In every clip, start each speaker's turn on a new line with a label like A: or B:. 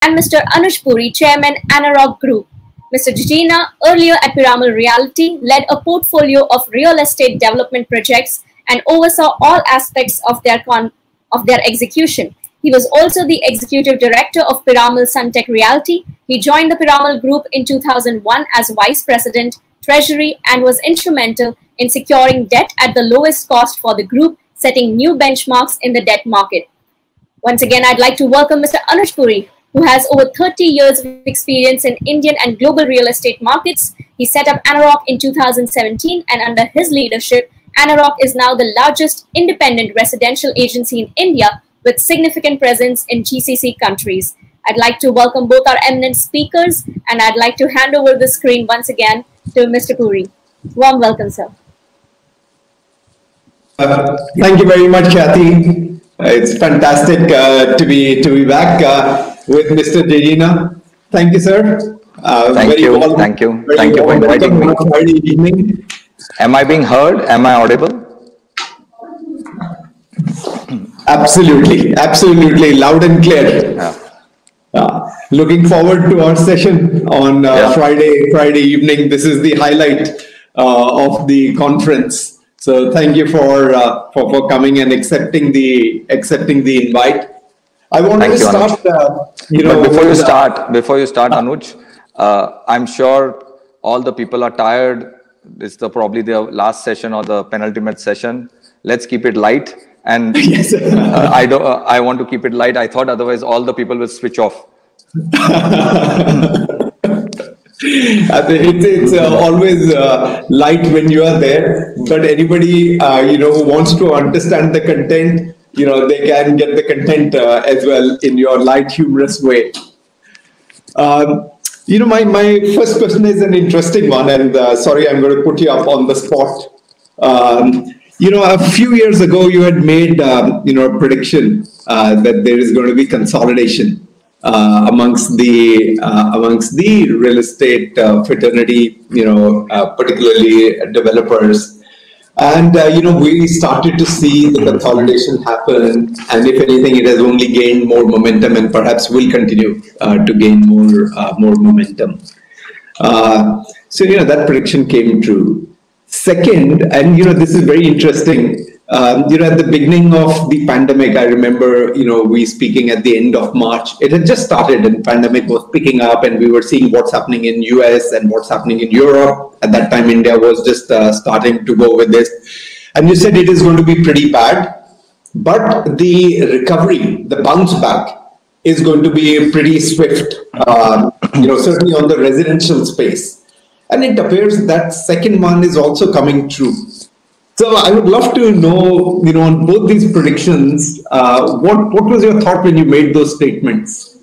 A: and Mr. Anuj Puri, Chairman, Anarog Group. Mr. Jijina, earlier at Piramal Realty, led a portfolio of real estate development projects and oversaw all aspects of their execution. He was also the executive director of Piramal Suntech Realty. He joined the Piramal Group in 2001 as Vice President, Treasury, and was instrumental in securing debt at the lowest cost for the group, setting new benchmarks in the debt market. Once again, I'd like to welcome Mr. Anuj Puri, who has over 30 years of experience in Indian and global real estate markets. He set up Anarog in 2017, and under his leadership, Anarog is now the largest independent residential agency in India with significant presence in GCC countries. I'd like to welcome both our eminent speakers, and I'd like to hand over the screen once again to Mr. Puri. Warm welcome, sir.
B: Thank you very much, Kathy. It's fantastic to be back with Mr. Jijina. Thank you, sir.
C: Thank you for inviting me.
B: Friday evening.
C: Am I being heard? Am I audible?
B: Absolutely, loud and clear.
C: Yeah.
B: Looking forward to our session on Friday evening. This is the highlight of the conference. So thank you for coming and accepting the invite. I want to start.
C: But before you start, Anuj, I'm sure all the people are tired. It's probably the last session or the penultimate session. Let's keep it light. And
B: yes.
C: I want to keep it light. I thought otherwise all the people will switch off.
B: It's always light when you are there, but anybody who wants to understand the content, they can get the content as well in your light, humorous way. My first question is an interesting one, and sorry, I'm going to put you up on the spot. A few years ago, you had made a prediction that there is going to be consolidation amongst the real estate fraternity, particularly developers. And we started to see the consolidation happen, and if anything, it has only gained more momentum, and perhaps will continue to gain more momentum. So that prediction came true. Second, and this is very interesting. At the beginning of the pandemic, I remember we speaking at the end of March. It had just started, and pandemic was picking up, and we were seeing what's happening in US and what's happening in Europe. At that time, India was just starting to go with this, and you said it is going to be pretty bad, but the recovery, the bounce back, is going to be pretty swift. Certainly on the residential space. And it appears that second one is also coming true. So I would love to know, on both these predictions, what was your thought when you made those statements?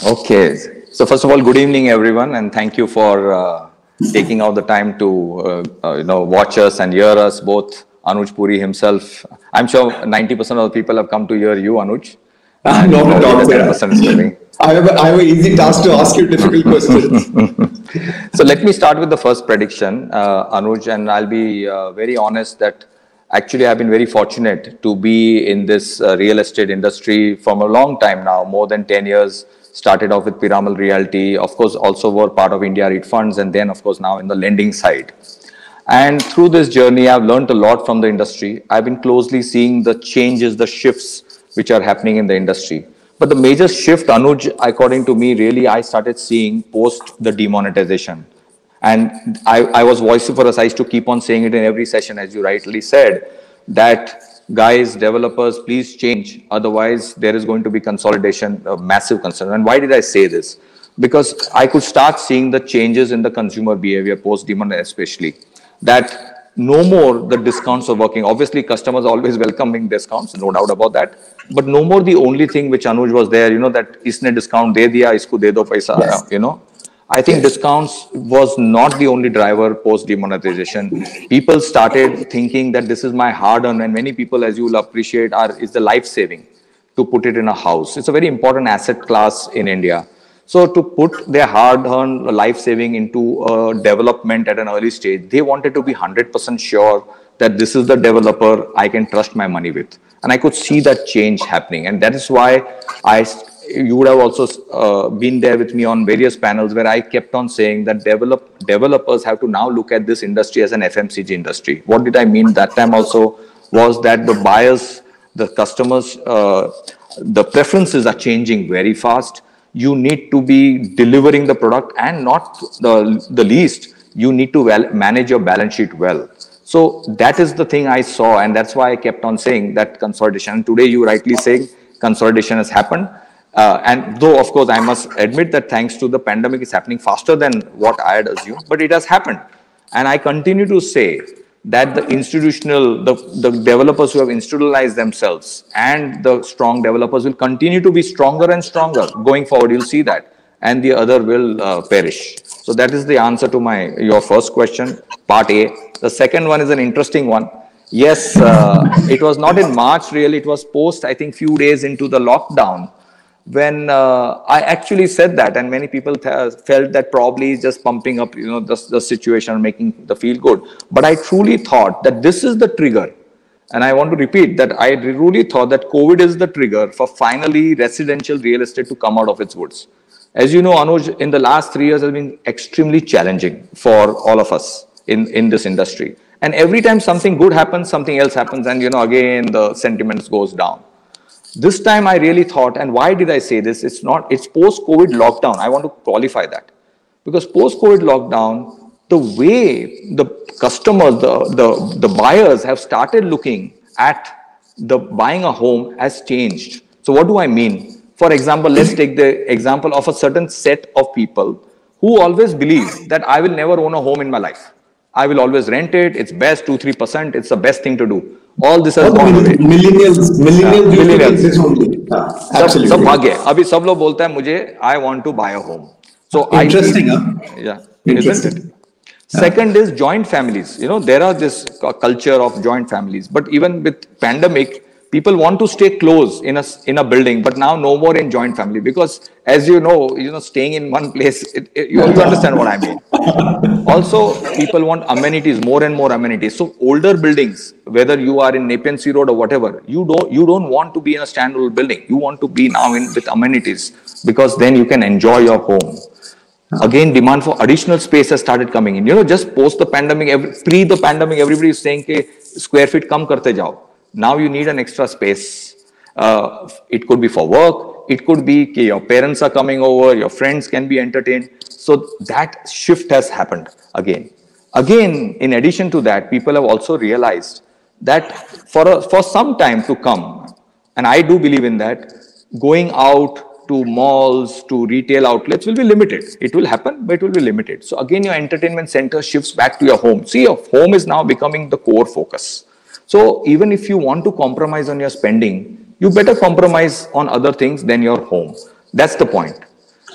C: Okay. So first of all, good evening, everyone, and thank you for taking out the time to watch us and hear us. Both Anuj Puri himself. I'm sure 90% of the people have come to hear you, Anuj.
B: I have an easy task to ask you difficult questions.
C: So let me start with the first prediction, Anuj, and I'll be very honest that actually I've been very fortunate to be in this real estate industry from a long time now, more than 10 years. Started off with Piramal Realty, of course, also were part of India REIT funds, and then, of course, now in the lending side. And through this journey, I've learned a lot from the industry. I've been closely seeing the changes, the shifts which are happening in the industry. But the major shift, Anuj, according to me, really, I started seeing post the demonetization. And I was vociferous. I used to keep on saying it in every session, as you rightly said, that guys, developers, please change. Otherwise, there is going to be consolidation, a massive concern. And why did I say this? Because I could start seeing the changes in the consumer behavior post demonetization, especially. That no more the discounts are working. Obviously, customers are always welcoming discounts, no doubt about that. But no more the only thing which Anuj was there, that isne discount de diya, isko de do paisa, yes. I think discounts was not the only driver post demonetization. People started thinking that this is my hard earned, and many people, as you will appreciate, is the life saving to put it in a house. It's a very important asset class in India. So to put their hard-earned life saving into development at an early stage, they wanted to be 100% sure that this is the developer I can trust my money with. And I could see that change happening. And that is why I you would have also been there with me on various panels where I kept on saying that developers have to now look at this industry as an FMCG industry. What did I mean that time also was that the buyers, the customers, the preferences are changing very fast. You need to be delivering the product, and not the least, you need to manage your balance sheet well. So that is the thing I saw, and that's why I kept on saying that consolidation. And today you rightly saying consolidation has happened. And though, of course, I must admit that thanks to the pandemic, it's happening faster than what I had assumed, but it has happened. And I continue to say that the institutional, the developers who have institutionalized themselves and the strong developers will continue to be stronger and stronger going forward. You'll see that, and the other will perish. So that is the answer to your first question, part A. The second one is an interesting one. Yes, it was not in March really. It was post, I think, few days into the lockdown, when I actually said that, and many people felt that probably just pumping up, the situation, making the feel good. But I truly thought that this is the trigger. And I want to repeat that I really thought that COVID is the trigger for finally residential real estate to come out of its woods. As you know, Anuj, in the last 3 years has been extremely challenging for all of us in this industry. And every time something good happens, something else happens, and again the sentiments goes down. This time I really thought, and why did I say this? It's post-COVID lockdown. I want to qualify that. Because post-COVID lockdown, the way the customers, the buyers have started looking at buying a home has changed. So what do I mean? For example, let's take the example of a certain set of people who always believe that I will never own a home in my life. I will always rent it. It's best, 2-3%. It's the best thing to do. All this has gone away.
B: Millennials.
C: Absolutely. सब भाग गए. अभी सब लोग बोलते हैं मुझे I want to buy a home. So
B: interesting,
C: yeah, isn't it? Second is joint families. There are this culture of joint families, but even with pandemic, people want to stay close in a building, but now no more in joint family, because as staying in one place, you understand what I mean. Also, people want amenities, more and more amenities. So older buildings, whether you are in Nepean Sea Road or whatever, you don't want to be in a standalone building. You want to be now with amenities, because then you can enjoy your home. Again, demand for additional space has started coming in. Just post the pandemic, pre the pandemic, everybody is saying ke square feet kam karte jao. Now you need an extra space. It could be for work. It could be that your parents are coming over, your friends can be entertained. So that shift has happened again. Again, in addition to that, people have also realized that for some time to come, and I do believe in that, going out to malls, to retail outlets will be limited. It will happen, but it will be limited. So again, your entertainment center shifts back to your home. See, your home is now becoming the core focus. So even if you want to compromise on your spending, you better compromise on other things than your home. That's the point.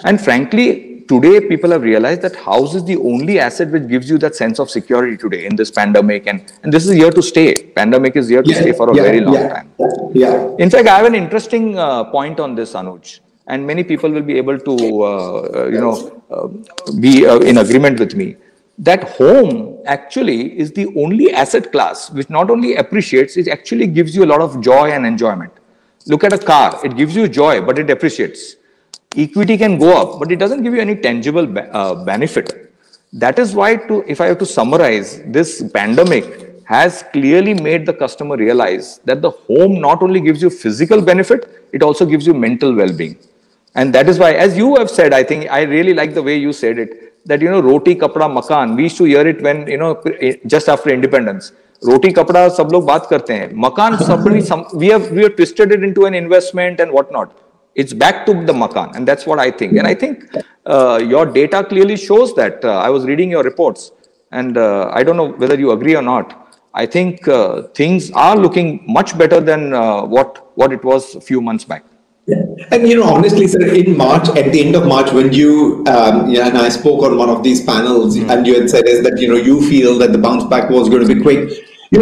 C: And frankly, today people have realized that house is the only asset which gives you that sense of security today in this pandemic. And this is here to stay. Pandemic is here to stay for a very long time.
B: Yeah.
C: In fact, I have an interesting point on this, Anuj. And many people will be able to, be in agreement with me. That home actually is the only asset class which not only appreciates, it actually gives you a lot of joy and enjoyment. Look at a car, it gives you joy, but it appreciates. Equity can go up, but it doesn't give you any tangible benefit. That is why, if I have to summarize, this pandemic has clearly made the customer realize that the home not only gives you physical benefit, it also gives you mental well-being. And that is why, as you have said, I think I really like the way you said it, that, roti, kapda, makan, we used to hear it when, just after independence. Roti, kapda, sab log baat karte hain. Makan, we have twisted it into an investment and whatnot. It's back to the makan, and that's what I think. And I think your data clearly shows that. I was reading your reports, and I don't know whether you agree or not. I think things are looking much better than what it was a few months back.
B: Yeah. And honestly, sir, in March, at the end of March, when you and I spoke on one of these panels, and you had said is that you feel that the bounce back was going to be quick.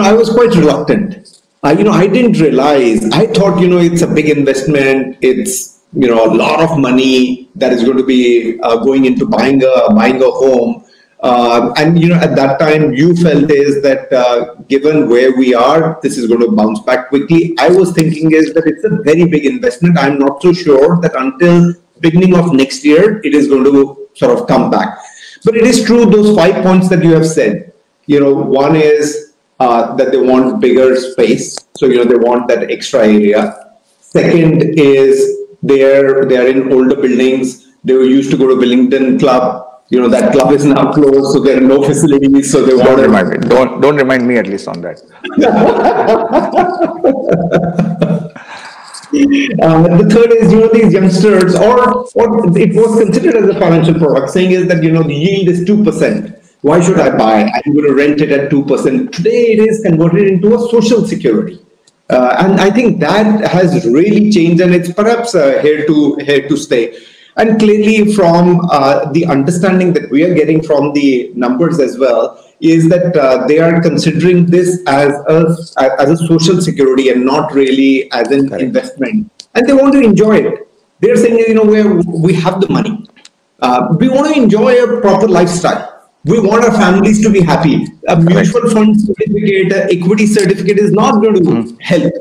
B: I was quite reluctant. I didn't realize. I thought it's a big investment. It's a lot of money that is going to be going into buying a home. And at that time, you felt is that given where we are, this is going to bounce back quickly. I was thinking is that it's a very big investment. I'm not so sure that until beginning of next year, it is going to sort of come back. But it is true, those 5 points that you have said. One is that they want bigger space, so they want that extra area. Second is they are in older buildings. They were used to go to Billington Club. That club is now closed, so there are no facilities. So they
C: don't remind me. Don't remind me at least on that.
B: The third is these youngsters, or it was considered as a financial product, saying is that the yield is 2%. Why should I buy? I'm going to rent it at 2%. Today it is converted into a social security. And I think that has really changed, and it's perhaps here to stay. And clearly, from the understanding that we are getting from the numbers as well, is that they are considering this as a social security and not really as an investment. And they want to enjoy it. They're saying, we have the money. We want to enjoy a proper lifestyle. We want our families to be happy. A mutual fund certificate, equity certificate is not going to help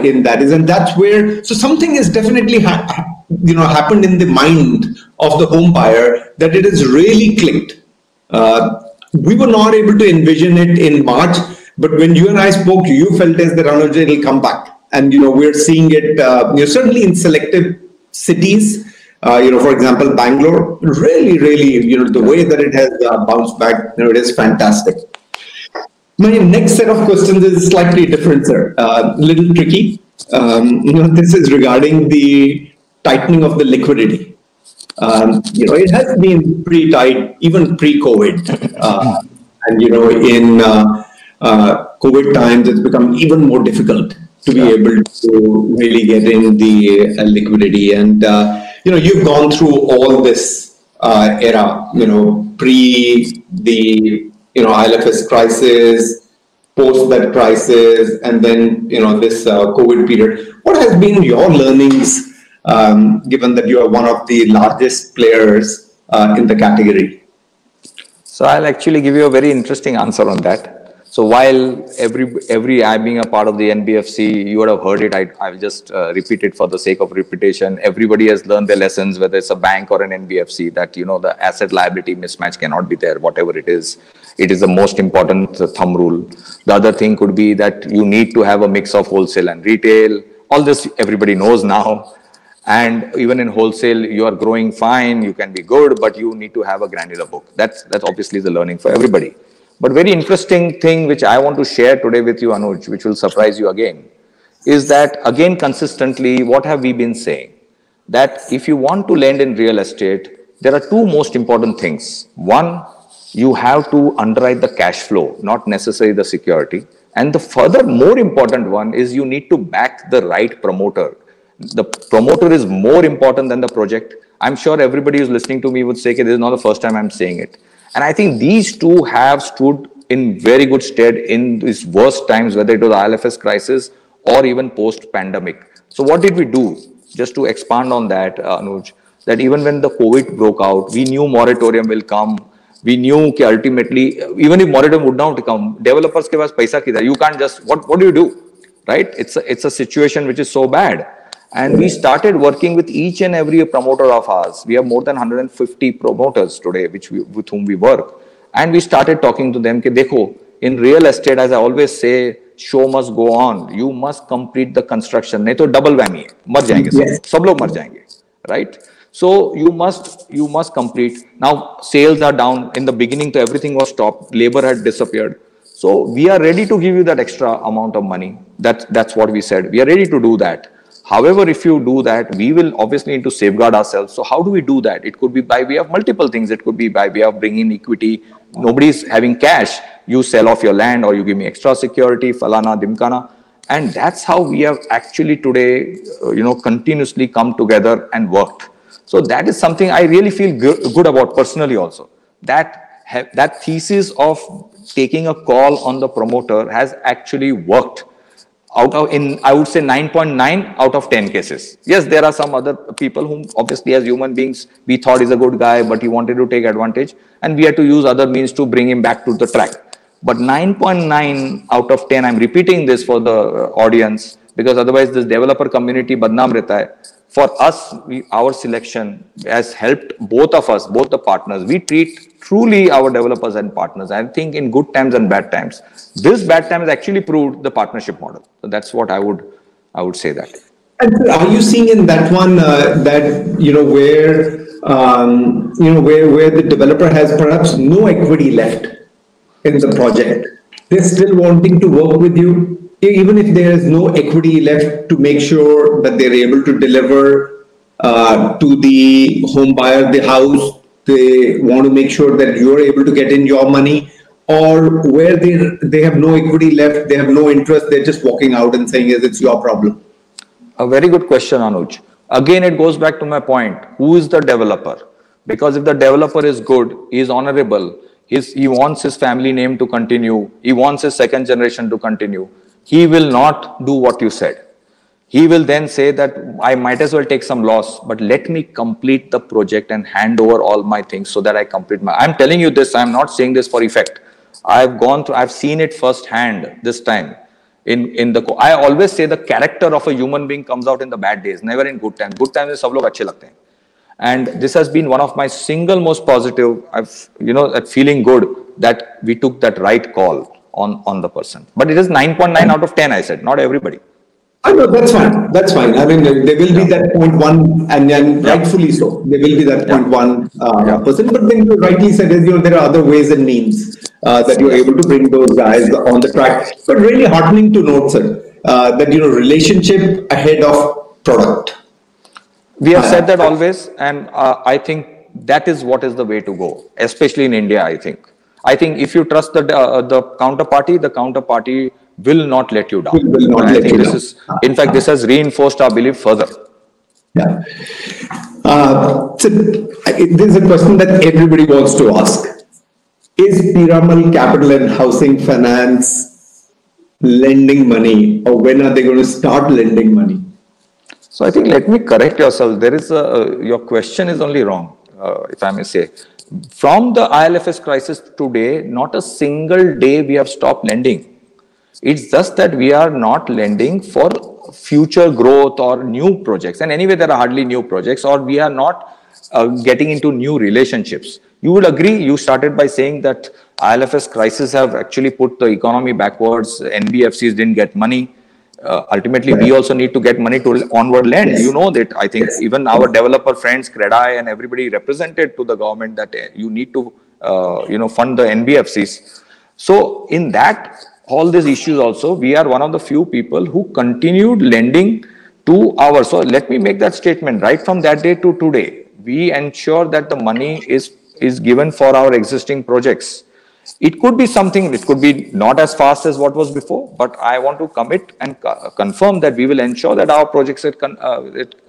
B: in that. And that's where, so something is definitely happened in the mind of the home buyer, that it has really clicked. We were not able to envision it in March, but when you and I spoke, you felt as that it will come back. And we're seeing it certainly in selective cities. For example, Bangalore, really, the way that it has bounced back, it is fantastic. My next set of questions is slightly different, sir. Little tricky. This is regarding the tightening of the liquidity. It has been pretty tight, even pre-COVID. And in COVID times, it's become even more difficult to be able to really get in the liquidity. And you've gone through all this era, pre the IL&FS crisis, post that crisis, and then this COVID period. What has been your learnings, given that you are one of the largest players in the category?
C: So I'll actually give you a very interesting answer on that. So while I being a part of the NBFC, you would have heard it, I'll just repeat it for the sake of repetition. Everybody has learned their lessons, whether it's a bank or an NBFC, that the asset liability mismatch cannot be there, whatever it is. It is the most important thumb rule. The other thing could be that you need to have a mix of wholesale and retail. All this everybody knows now. And even in wholesale, you are growing fine, you can be good, but you need to have a granular book. That's obviously the learning for everybody. But very interesting thing which I want to share today with you, Anuj, which will surprise you again, is that again consistently, what have we been saying? That if you want to lend in real estate, there are two most important things. One, you have to underwrite the cash flow, not necessarily the security. And the further more important one is you need to back the right promoter. The promoter is more important than the project. I'm sure everybody who's listening to me would say, okay, this is not the first time I'm saying it. And I think these two have stood in very good stead in these worst times, whether it was the IL&FS crisis or even post-pandemic. So what did we do? Just to expand on that, Anuj, that even when the COVID broke out, we knew moratorium will come. We knew that ultimately, even if moratorium would not come, developers ke paas paisa kidhar? You can't just, what do you do? Right? It's a situation which is so bad. And we started working with each and every promoter of ours. We have more than 150 promoters today with whom we work. And we started talking to them, dekho, in real estate, as I always say, show must go on. You must complete the construction. Nahi to double whammy hai. Mar jayenge sab log mar jayenge, right? So you must complete. Now sales are down. In the beginning, to everything was stopped. Labor had disappeared. So we are ready to give you that extra amount of money. That's what we said. We are ready to do that. However, if you do that, we will obviously need to safeguard ourselves. So how do we do that? It could be by way of multiple things. It could be by way of bringing equity. Nobody's having cash. You sell off your land or you give me extra security, falana, dimkana. And that's how we have actually today, continuously come together and worked. So that is something I really feel good about personally also. That thesis of taking a call on the promoter has actually worked. out of, in I would say 9.9 out of 10 cases. Yes, there are some other people whom obviously as human beings we thought is a good guy, but he wanted to take advantage, and we had to use other means to bring him back to the track. But 9.9 out of 10, I'm repeating this for the audience because otherwise this developer community badnaam rehta hai. For us, our selection has helped both of us, both the partners. We treat truly our developers and partners, I think, in good times and bad times. This bad time has actually proved the partnership model. So that's what I would say that.
B: And are you seeing in that one that where the developer has perhaps no equity left in the project? They're still wanting to work with you, even if there is no equity left, to make sure that they're able to deliver to the home buyer the house. They want to make sure that you're able to get in your money, or where they have no equity left, they have no interest, they're just walking out and saying, yes, it's your problem.
C: A very good question, Anuj. Again, it goes back to my point. Who is the developer? Because if the developer is good, he is honorable, he wants his family name to continue, he wants his second generation to continue, he will not do what you said. He will then say that I might as well take some loss, but let me complete the project and hand over all my things so that I complete my... I'm telling you this, I'm not saying this for effect. I've seen it firsthand this time. I always say the character of a human being comes out in the bad days, never in good times. Good times is sab log achhe lagte hain. And this has been one of my single most positive, that feeling good that we took that right call on the person. But it is 9.9 out of 10, I said, not everybody.
B: I know, that's fine. That's fine. I mean, there will be that 0.1, and rightfully so. There will be that 0.1%. But then you rightly said, there are other ways and means that you're able to bring those guys on the track. But really heartening to note, sir, that, relationship ahead of product.
C: We have said that always, and I think that is what is the way to go, especially in India, I think. I think if you trust the counterparty will not let you down. In fact, this has reinforced our belief further.
B: Yeah. So this is a question that everybody wants to ask. Is Piramal Capital and Housing Finance lending money, or when are they going to start lending money?
C: So I think, let me correct yourself. There is your question is only wrong, if I may say. From the IL&FS crisis today, not a single day we have stopped lending. It's just that we are not lending for future growth or new projects. And anyway, there are hardly new projects, or we are not getting into new relationships. You would agree, you started by saying that IL&FS crisis have actually put the economy backwards. NBFCs didn't get money. Ultimately, we also need to get money to onward lend. Yes. You know that, I think, even our developer friends, CREDAI and everybody represented to the government that you need to, fund the NBFCs. So in that, all these issues also, we are one of the few people who continued lending to our... So let me make that statement. Right from that day to today, we ensure that the money is given for our existing projects. It could be something, it could be not as fast as what was before, but I want to commit and confirm that we will ensure that our projects are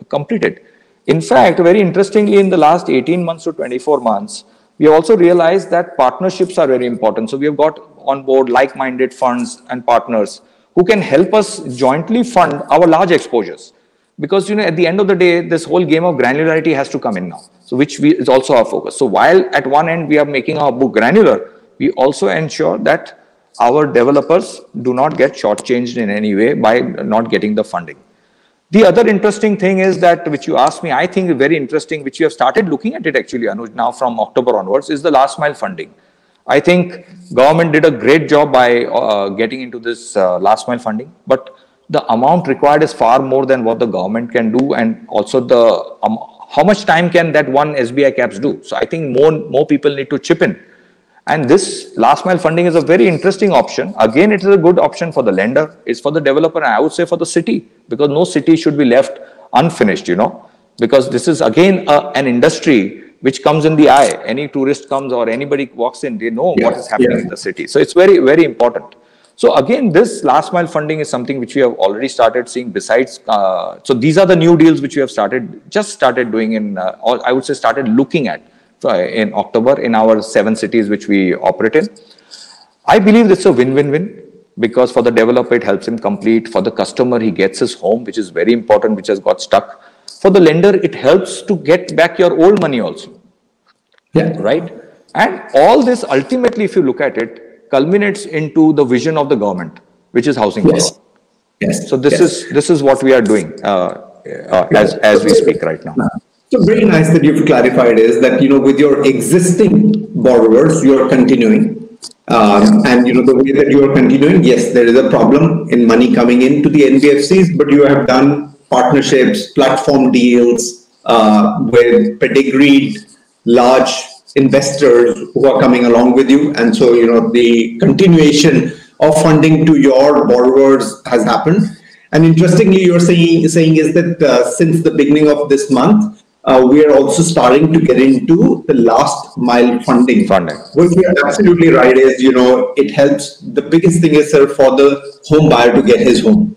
C: completed. In fact, very interestingly, in the last 18 months to 24 months, we also realized that partnerships are very important. So we have got on board like-minded funds and partners who can help us jointly fund our large exposures. Because, at the end of the day, this whole game of granularity has to come in now. So which is also our focus. So while at one end we are making our book granular, we also ensure that our developers do not get shortchanged in any way by not getting the funding. The other interesting thing is that, which you asked me, I think very interesting, which you have started looking at it actually, Anuj, now from October onwards, is the last mile funding. I think government did a great job by getting into this last mile funding, but the amount required is far more than what the government can do, and also the how much time can that one SBI CAPS do? So I think more people need to chip in. And this last mile funding is a very interesting option. Again, it is a good option for the lender. It's for the developer, and I would say for the city, because no city should be left unfinished, because this is again an industry which comes in the eye. Any tourist comes or anybody walks in, they know what is happening in the city. So it's very, very important. So again, this last mile funding is something which we have already started seeing besides. So these are the new deals which we have just started doing or I would say started looking at in October in our 7 cities which we operate in. I believe it's a win-win-win. because for the developer, it helps him complete. For the customer, he gets his home, which is very important, which has got stuck. For the lender, it helps to get back your old money also.
B: Yeah.
C: Right? And all this ultimately, if you look at it, culminates into the vision of the government, which is housing for all.
B: Yes.
C: So this is what we are doing as we speak right now.
B: So very nice that you've clarified is that, with your existing borrowers, you are continuing. And, the way that you are continuing, yes, there is a problem in money coming into the NBFCs, but you have done partnerships, platform deals with pedigreed large investors who are coming along with you. And so, the continuation of funding to your borrowers has happened. And interestingly, you're saying is that since the beginning of this month, we are also starting to get into the last mile funding. What you're absolutely right is, it helps. The biggest thing is, sir, for the home buyer to get his home.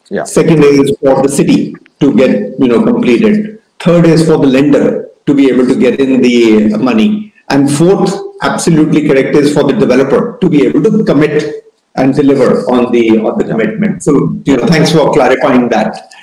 C: Yeah.
B: Second is for the city to get, completed. Third is for the lender to be able to get in the money. And fourth, absolutely correct, is for the developer to be able to commit and deliver on the commitment. So, thanks for clarifying that.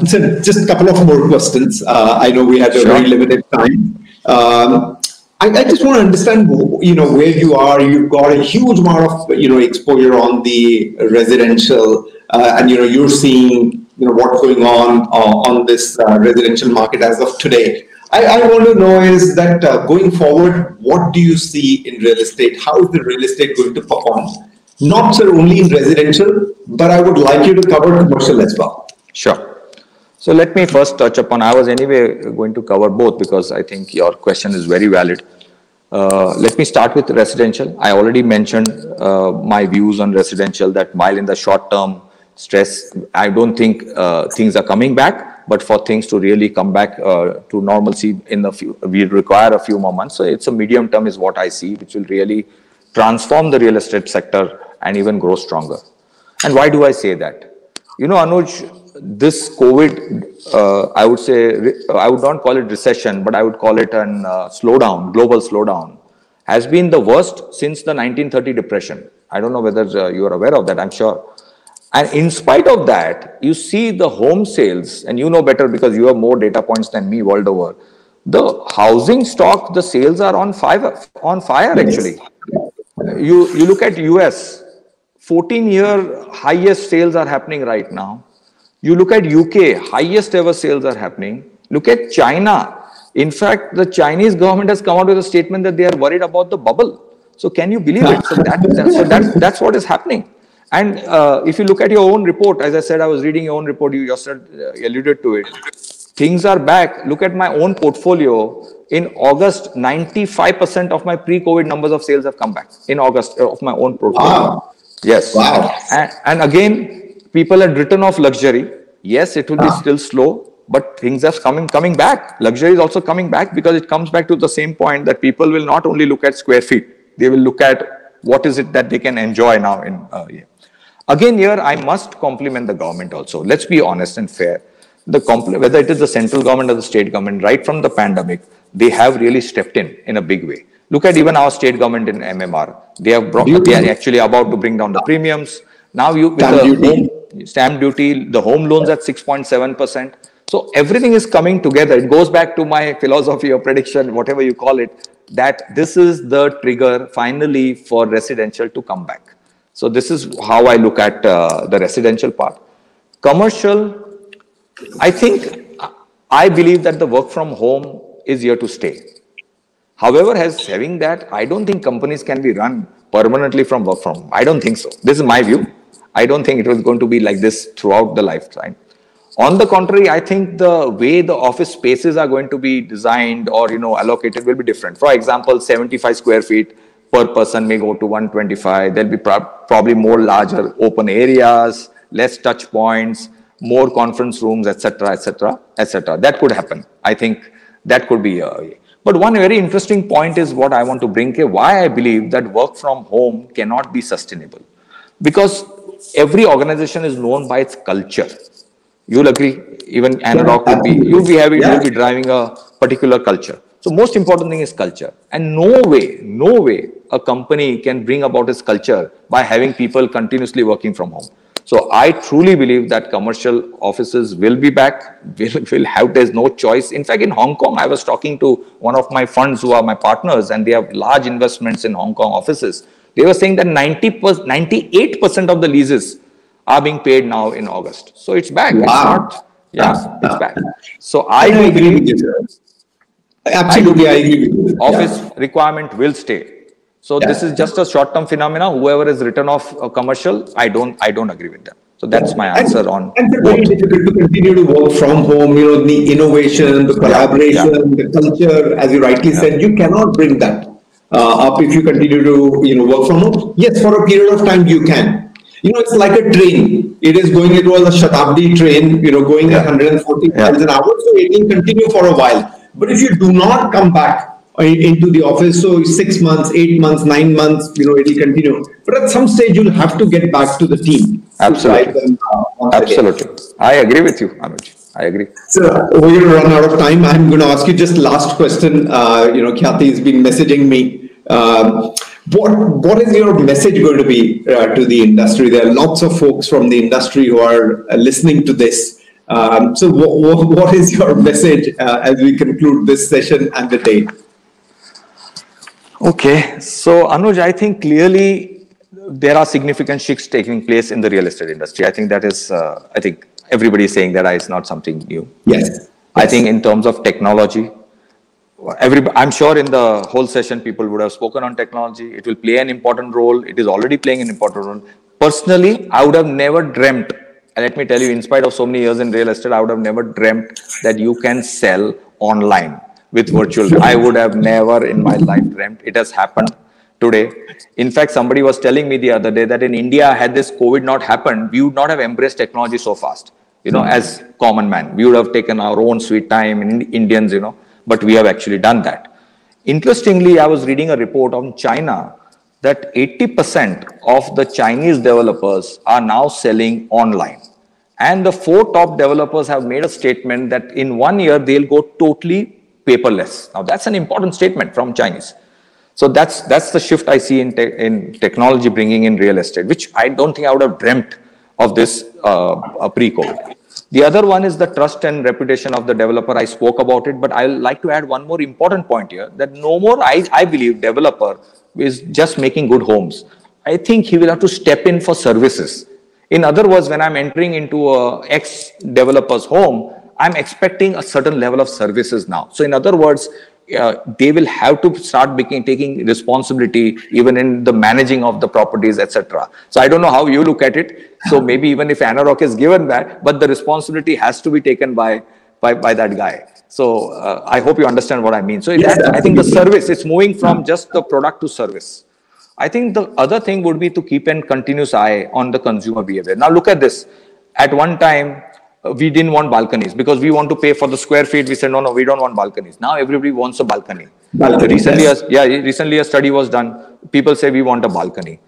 B: So just a couple of more questions. I know we had a very limited time. I just want to understand, where you are. You've got a huge amount of, exposure on the residential, and, you're seeing, what's going on this residential market as of today. I want to know is that going forward, what do you see in real estate? How is the real estate going to perform? Not, sir, only in residential, but I would like you to cover commercial as well.
C: Sure. So let me first touch upon, I was anyway going to cover both because I think your question is very valid. Let me start with residential. I already mentioned my views on residential, that while in the short term stress, I don't think things are coming back, but for things to really come back to normalcy we require a few more months. So it's a medium term is what I see, which will really transform the real estate sector and even grow stronger. And why do I say that? Anuj, this COVID, I would say, I would not call it recession, but I would call it an slowdown, global slowdown, has been the worst since the 1930 depression. I don't know whether you are aware of that, I'm sure. And in spite of that, you see the home sales, and you know better because you have more data points than me world over. The housing stock, the sales are on fire actually. You look at US, 14-year highest sales are happening right now. You look at UK, highest ever sales are happening. Look at China. In fact, the Chinese government has come out with a statement that they are worried about the bubble. So can you believe it? So that's what is happening. And if you look at your own report, as I said, I was reading your own report, you just alluded to it. Things are back. Look at my own portfolio. In August, 95% of my pre-COVID numbers of sales have come back in August of my own portfolio.
B: Wow.
C: Yes.
B: Wow.
C: And again, people had written off luxury. Yes, it will be still slow, but things are coming back. Luxury is also coming back because it comes back to the same point that people will not only look at square feet, they will look at what is it that they can enjoy now in year. Again, here I must compliment the government also. Let's be honest and fair. Whether it is the central government or the state government, right from the pandemic, they have really stepped in a big way. Look at even our state government in MMR. They are actually about to bring down the premiums. Now with the stamp duty, the home loans at 6.7%. So everything is coming together. It goes back to my philosophy or prediction, whatever you call it, that this is the trigger finally for residential to come back. So this is how I look at the residential part. Commercial, I believe that the work from home is here to stay. However, having that, I don't think companies can be run permanently from work from home. I don't think so. This is my view. I don't think it was going to be like this throughout the lifetime. On the contrary, I think the way the office spaces are going to be designed or allocated will be different. For example, 75 square feet per person may go to 125. There'll be probably more larger open areas, less touch points, more conference rooms, etc., etc., etc. That could happen. I think that could be. But one very interesting point is what I want to bring here. Why I believe that work from home cannot be sustainable, because every organization is known by its culture. You'll agree. Even Anurag will be. You'll be driving a particular culture. So most important thing is culture, and no way a company can bring about its culture by having people continuously working from home. So I truly believe that commercial offices will be back, will have, there's no choice. In fact, in Hong Kong, I was talking to one of my funds who are my partners, and they have large investments in Hong Kong offices. They were saying that 98% of the leases are being paid now in August. So it's back.
B: Wow.
C: It's not, yeah, it's back. So I
B: agree with you, sir. Absolutely, I agree with you.
C: Office requirement will stay. So this is just a short-term phenomena. Whoever is written off commercial, I don't agree with them. So that's my answer on.
B: And it's very difficult to continue to work from home. The innovation, the collaboration, the culture, as you rightly said, you cannot bring that up if you continue to work from home. Yes, for a period of time you can. It's like a train. It is going. It was a Shatabdi train. Going at 140 miles an hour, so it will continue for a while. But if you do not come back into the office, so 6 months, 8 months, 9 months, it will continue. But at some stage, you'll have to get back to the team.
C: Absolutely. Absolutely. I agree with you, Anuj. I agree.
B: So we're going to run out of time. I'm going to ask you just last question. Khyati has been messaging me. What is your message going to be to the industry? There are lots of folks from the industry who are listening to this. So what is your message as we conclude this session and the day?
C: Okay, so Anuj, I think clearly there are significant shifts taking place in the real estate industry. I think that is, I think everybody is saying that it's not something new.
B: Yes.
C: I think in terms of technology, I'm sure in the whole session people would have spoken on technology. It will play an important role. It is already playing an important role. Personally, I would have never dreamt, and let me tell you, in spite of so many years in real estate, I would have never dreamt that you can sell online with virtual. I would have never in my life dreamt. It has happened today. In fact, somebody was telling me the other day that in India, had this COVID not happened, we would not have embraced technology so fast. As common man, we would have taken our own sweet time in Indians, but we have actually done that. Interestingly, I was reading a report on China that 80% of the Chinese developers are now selling online. And the 4 top developers have made a statement that in 1 year, they'll go totally paperless. Now, that's an important statement from Chinese. So that's the shift I see in technology bringing in real estate, which I don't think I would have dreamt of this pre-COVID. The other one is the trust and reputation of the developer. I spoke about it, but I would like to add one more important point here, that no more, I believe, developer is just making good homes. I think he will have to step in for services. In other words, when I'm entering into a ex-developer's home, I'm expecting a certain level of services now. So in other words, they will have to start taking responsibility even in the managing of the properties, etc. So I don't know how you look at it. So maybe even if Anurag is given that, but the responsibility has to be taken by that guy. So I hope you understand what I mean. So
B: yes,
C: I think the service, it's moving from just the product to service. I think the other thing would be to keep a continuous eye on the consumer behavior. Now look at this. At one time, we didn't want balconies because we want to pay for the square feet. We said, no, we don't want balconies. Now everybody wants a balcony. Recently a study was done. People say we want a balcony.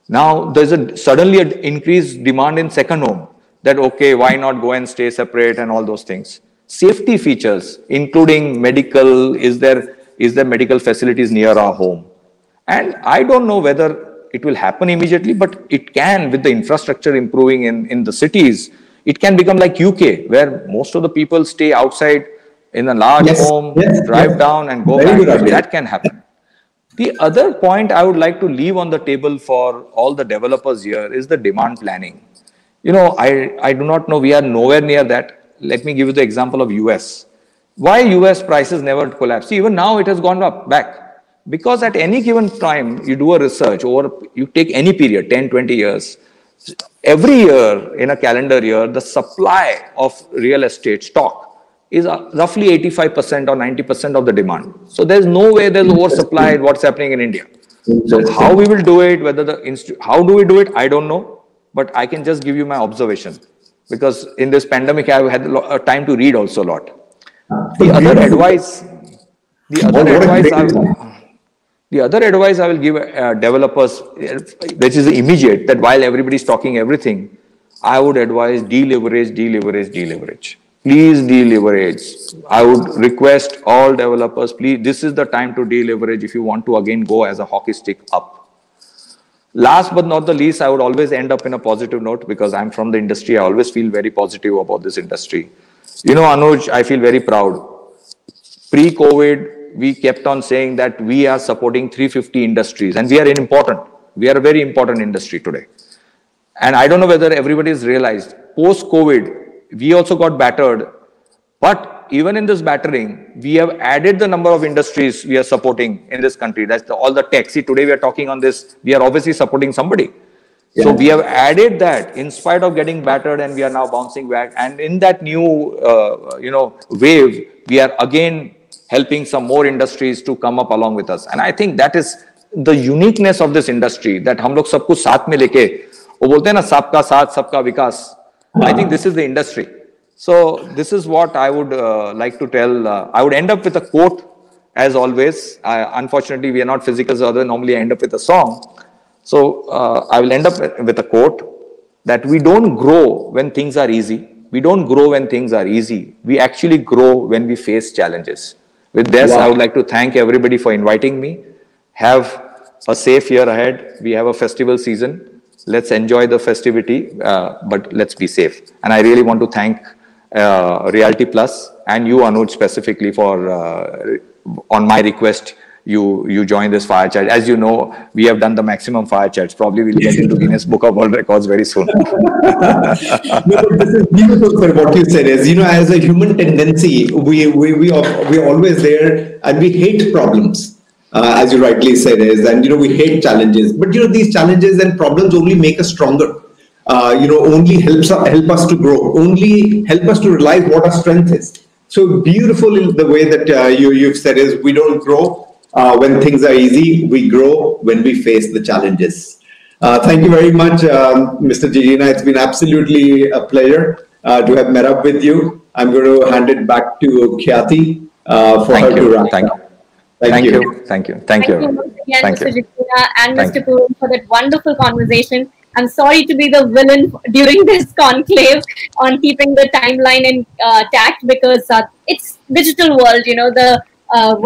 C: Now there's suddenly an increased demand in second home that, okay, why not go and stay separate and all those things. Safety features, including medical, is there medical facilities near our home? And I don't know whether it will happen immediately, but it can, with the infrastructure improving in the cities. It can become like UK, where most of the people stay outside in a large home, drive down and go back. That can happen. The other point I would like to leave on the table for all the developers here is the demand planning. I do not know, we are nowhere near that. Let me give you the example of US. Why US prices never collapse? See, even now it has gone up back. Because at any given time, you do a research, or you take any period, 10, 20 years, every year in a calendar year, the supply of real estate stock is roughly 85% or 90% of the demand. So there's no way there's oversupply what's happening in India. So how we will do it, how do we do it, I don't know. But I can just give you my observation. Because in this pandemic, I've had time to read also a lot. The other advice I will give developers, which is immediate, that while everybody is talking everything, I would advise deleverage. please deleverage. I would request all developers, please, this is the time to deleverage if you want to again go as a hockey stick up. Last but not the least, I would always end up in a positive note because I'm from the industry. I always feel very positive about this industry. You know, Anuj, I feel very proud. Pre-COVID, we kept on saying that we are supporting 350 industries and we are important. We are a very important industry today. And I don't know whether everybody has realized, post-COVID, we also got battered. But even in this battering, we have added the number of industries we are supporting in this country. That's all the tech. See, today we are talking on this. We are obviously supporting somebody. Yeah. So we have added that in spite of getting battered, and we are now bouncing back. And in that new, wave, we are again helping some more industries to come up along with us. And I think that is the uniqueness of this industry, that हम लोग सब कुछ साथ में लेके, वो बोलते हैं ना सबका साथ सबका विकास. I think this is the industry. So this is what I would like to tell. I would end up with a quote, as always. Unfortunately, we are not physical, so normally I end up with a song. So I will end up with a quote that we don't grow when things are easy. We don't grow when things are easy. We actually grow when we face challenges. With this, wow. I would like to thank everybody for inviting me. Have a safe year ahead. We have a festival season. Let's enjoy the festivity, but let's be safe. And I really want to thank Realty Plus and you, Anuj, specifically for on my request you join this fire chat. As you know, we have done the maximum fire chats. Probably we'll get into Guinness Book of World Records very soon.
B: No, but this is beautiful, sir. What you said is, as a human tendency, we are always there, and we hate problems, as you rightly said, and we hate challenges. But these challenges and problems only make us stronger. Only help us to grow, only help us to realize what our strength is. So beautiful in the way that you've said is, we don't grow when things are easy, we grow when we face the challenges. Thank you very much, Mr. Jijina. It's been absolutely a pleasure to have met up with you. I'm going to hand it back to Khyati for her to wrap up.
C: Thank you. Thank you.
A: Thank you once again, Mr. Jijina and Mr. Pooran, for that wonderful conversation. I'm sorry to be the villain during this conclave on keeping the timeline intact, because it's digital world, our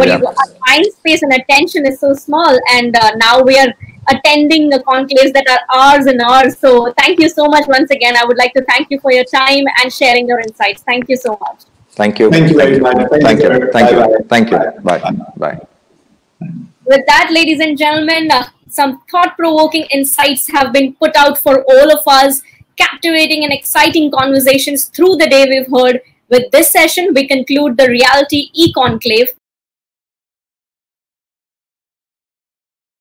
A: mind space and attention is so small, and now we are attending the conclaves that are hours and hours. So thank you so much once again. I would like to thank you for your time and sharing your insights. Thank you so much.
C: Thank you.
B: Thank you very much.
C: Thank you. Thank you. Bye. Bye.
A: With that, ladies and gentlemen, some thought-provoking insights have been put out for all of us, captivating and exciting conversations through the day we've heard. With this session, we conclude the Realty E-Conclave.